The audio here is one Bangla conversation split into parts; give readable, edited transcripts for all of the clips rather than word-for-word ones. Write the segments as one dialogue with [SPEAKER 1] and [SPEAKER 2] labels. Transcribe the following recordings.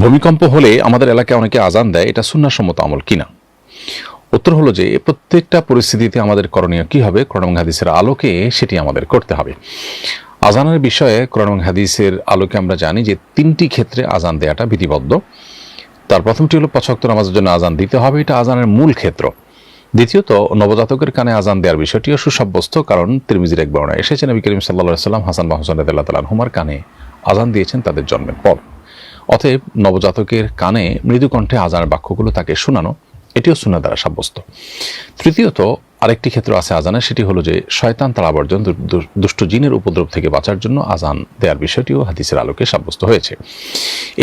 [SPEAKER 1] ভূমিকম্প হলে আমাদের এলাকায় অনেকে আজান দেয়, এটা সুন্নাহসম্মত আমল কিনা? উত্তর হলো যে প্রত্যেকটা পরিস্থিতিতে আমাদের করণীয় কি হবে, কোরআন এবং হাদিসের আলোকে সেটি আমাদের করতে হবে। আজানের বিষয়ে কোরআন এবং হাদিসের আলোকে আমরা জানি যে তিনটি ক্ষেত্রে আজান দেওয়াটা বিধিবদ্ধ। তার প্রথমটি হলো ৫ ওয়াক্ত নামাজের জন্য আজান দিতে হবে, এটা আজানের মূল ক্ষেত্র। দ্বিতীয়ত, নবজাতকের কানে আজান দেওয়ার বিষয়টিও সুসাব্যস্ত, কারণ তিরমিজির এক বর্ণনায় এসেছে নবী করিম সাল্লাল্লাহু আলাইহি ওয়াসাল্লাম হাসান বা হুসাইন রাদিয়াল্লাহু তাআলা আনহুমার কানে আজান দিয়েছেন তাদের জন্মের পর। অতএব নবজাতকের কানে মৃদু কণ্ঠে আজানের বাক্যগুলো তাকে শোনানো, এটিও সুন্নাহ দ্বারা সাব্যস্ত। তৃতীয়ত, আরেকটি ক্ষেত্র আছে আজানের, সেটি হলো যে শয়তান তাড়াবর্জন, দুষ্ট জিনের উপদ্রব থেকে বাঁচার জন্য আজান দেওয়ার বিষয়টিও হাদিসের আলোকে সাব্যস্ত হয়েছে।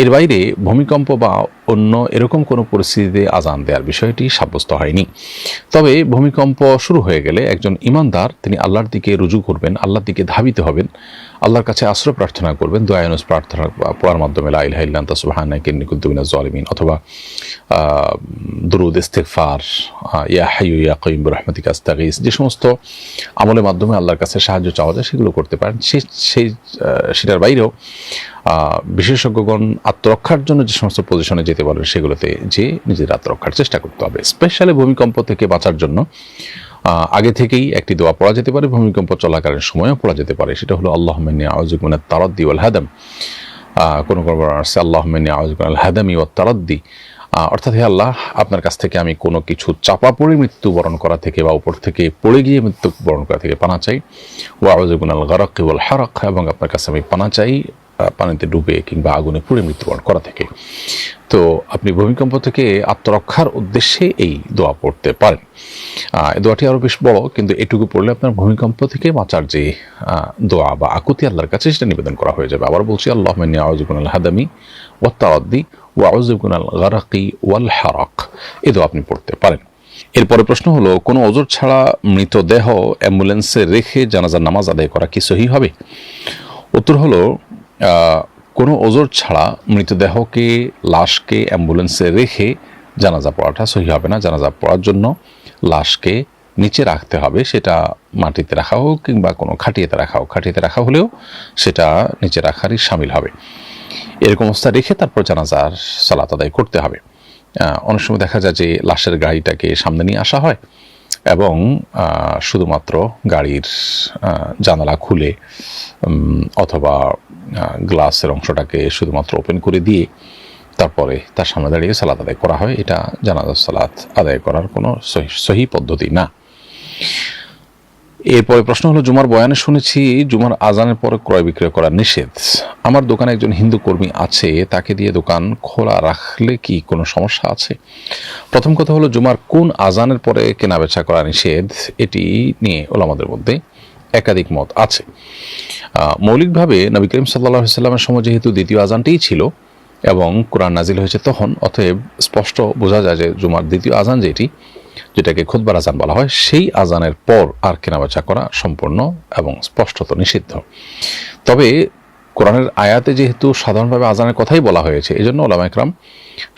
[SPEAKER 1] এর বাইরে ভূমিকম্প বা অন্য এরকম কোনো পরিস্থিতিতে আজান দেওয়ার বিষয়টি সাব্যস্ত হয়নি। তবে ভূমিকম্প শুরু হয়ে গেলে একজন ইমানদার তিনি আল্লাহর দিকে রুজু করবেন, আল্লাহর দিকে ধাবিত হবেন, আল্লাহর কাছে আশ্রয় প্রার্থনা করবেন, দোয়া ইউনুস প্রার্থনা পড়ার মাধ্যমে লা ইলাহা ইল্লা আনতা সুবহানাকা ইন্নী কুনতু মিনাজ জালিমিন, অথবা দুরুদ, ইস্তিগফার, ইয়া হাইয়্যু ইয়া কাইয়্যুম বিরহমাতিকা আস্তাগীস, যে সমস্ত আমলের মাধ্যমে আল্লাহর কাছে সাহায্য চাওয়া যায় সেগুলো করতে পারেন। সেটার বাইরেও বিশেষজ্ঞগণ আত্মরক্ষার জন্য যে সমস্ত পজিশনে যেতে পারেন সেগুলোতে যে নিজের আত্মরক্ষার চেষ্টা করতে হবে। স্পেশালি ভূমিকম্প থেকে বাঁচার জন্য আগে থেকেই একটি দোয়া পড়া যেতে পারে, ভূমিকম্প চলাকালীন সময়ও পড়া যেতে পারে। সেটা হলো আল্লাহুম্মা ইন্নী আউযুবিকা মিনাত তারাদ্দি ওয়াল হাদাম। কোন আছে আল্লাহুম্মা ইন্নী আউযুবিকা মিনাল হাদামি ওয়াত তারাদ্দি, অর্থাৎ হে আল্লাহ, আপনার কাছ থেকে আমি কোনো কিছু চাপা পড়ে মৃত্যুবরণ করা থেকে বা উপর থেকে পড়ে গিয়ে মৃত্যুবরণ করা থেকে পানা চাই। ওয়া আউযুবিকা মিনাল গারাকি ওয়াল হারাক, এবং আপনার কাছে আমি পানা চাই পানিতে ডুবে কিংবা আগুনে পুড়ে মৃত্যুবরণ করা থেকে। তো আপনি ভূমিকম্প থেকে আত্মরক্ষার উদ্দেশ্যে এই দোয়া পড়তে পারেন। এই দোয়াটি আরও বেশ বড়, কিন্তু এটুকু পড়লে আপনার ভূমিকম্প থেকে বাঁচার যে দোয়া বা আকুতি আল্লাহর কাছে সেটা নিবেদন করা হয়ে যাবে। আবার বলছি, আল্লাহুম্মা ইন্নী আউযুবিকা মিনাল হাদামি ওয়াত তারাদ্দি ওয়া আউযুবিকা মিনাল গারাকি ওয়াল হারাক, এই দোয়া আপনি পড়তে পারেন। এরপরে প্রশ্ন হলো, কোনো ওযর ছাড়া মৃতদেহ অ্যাম্বুলেন্সে রেখে জানাজার নামাজ আদায় করা কি সহিহ হবে? উত্তর হলো, কোনো ওযর ছাড়া মৃতদেহকে, লাশকে অ্যাম্বুলেন্সে রেখে জানাজা পড়াটা সহিহ হবে না। জানাজা পড়ার জন্য লাশকে নিচে রাখতে হবে, সেটা মাটিতে রাখা হোক কিংবা কোনো খাটিয়াতে রাখা হোক। খাটিয়াতে রাখা হলেও সেটা নিচে রাখারই শামিল হবে। এরকম অবস্থা রেখে তারপর জানাজার সালাত আদায় করতে হবে। অনেক সময় দেখা যায় যে লাশের গাড়িটাকে সামনে নিয়ে আসা হয় এবং শুধুমাত্র গাড়ির জানালা খুলে অথবা গ্লাসের অংশটাকে শুধুমাত্র ওপেন করে দিয়ে তারপরে তার সামনে দাঁড়িয়ে সালাত আদায় করা হয়। এটা জানাজার সালাত আদায় করার কোনো সহি পদ্ধতি না। এরপরে প্রশ্ন হলো, জুমার বয়ানে শুনেছি জুমার আজানের পরে ক্রয় বিক্রয় করা নিষেধ। আমার দোকানে একজন হিন্দু কর্মী আছে, তাকে দিয়ে দোকান খোলা রাখলে কি কোনো সমস্যা আছে? প্রথম কথা হলো, জুমার কোন আজানের পরে কেনা বেচা করা নিষেধ, এটি নিয়ে ওলামাদের মধ্যে একাধিক মত আছে। মৌলিকভাবে নবী করিম সাল্লাল্লাহু আলাইহি ওয়াসাল্লামের সময় যেহেতু দ্বিতীয় আজানটিই ছিল এবং কোরআন নাজিল হয়েছে তখন, অতএব স্পষ্ট বোঝা যায় যে জুমার দ্বিতীয় আজান যেটাকে খুতবার আজান বলা হয়, সেই আজানের পর আর কেনাবেচা করা সম্পূর্ণ এবং স্পষ্টত নিষিদ্ধ। তবে কোরআনের আয়াতে যেহেতু সাধারণভাবে আজানের কথাই বলা হয়েছে, এই জন্য ওলামা ইকরাম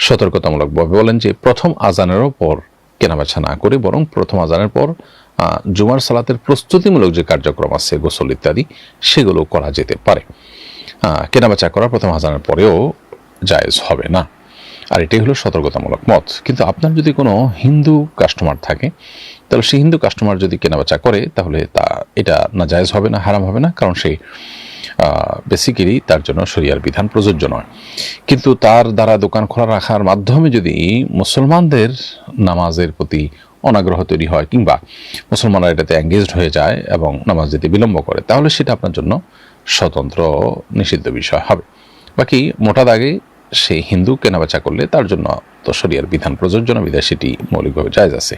[SPEAKER 1] সতর্কতামূলকভাবে বলেন যে প্রথম আজানেরও পর কেনাবেচা না করে বরং প্রথম আজানের পর জুমার সালাতের প্রস্তুতিমূলক যে কার্যক্রম আছে, গোসল ইত্যাদি, সেগুলো করা যেতে পারে। কেনাবেচা করা প্রথম আজানের পরেও জায়েজ হবে না। আর এটাই হলো সতর্কতামূলক মত। কিন্তু আপনার যদি কোনো হিন্দু কাস্টমার থাকে, তাহলে সেই হিন্দু কাস্টমার যদি কেনাবেচা করে তাহলে এটা না জায়েজ হবে না, হারাম হবে না, কারণ সে বেসিক্যালি তার জন্য শরিয়ার বিধান প্রযোজ্য নয়। কিন্তু তার দ্বারা দোকান খোলা রাখার মাধ্যমে যদি মুসলমানদের নামাজের প্রতি অনাগ্রহ তৈরি হয় কিংবা মুসলমানরা এটাতে এঙ্গেজড হয়ে যায় এবং নামাজ দিতে বিলম্ব করে, তাহলে সেটা আপনার জন্য স্বতন্ত্র নিষিদ্ধ বিষয় হবে। বাকি মোটা দাগে সেই হিন্দু কেনাবেচা করলে তার জন্য তো শরিয়ার বিধান প্রযোজ্য না, বিধায় সেটি মৌলিকভাবে জায়েজ আছে।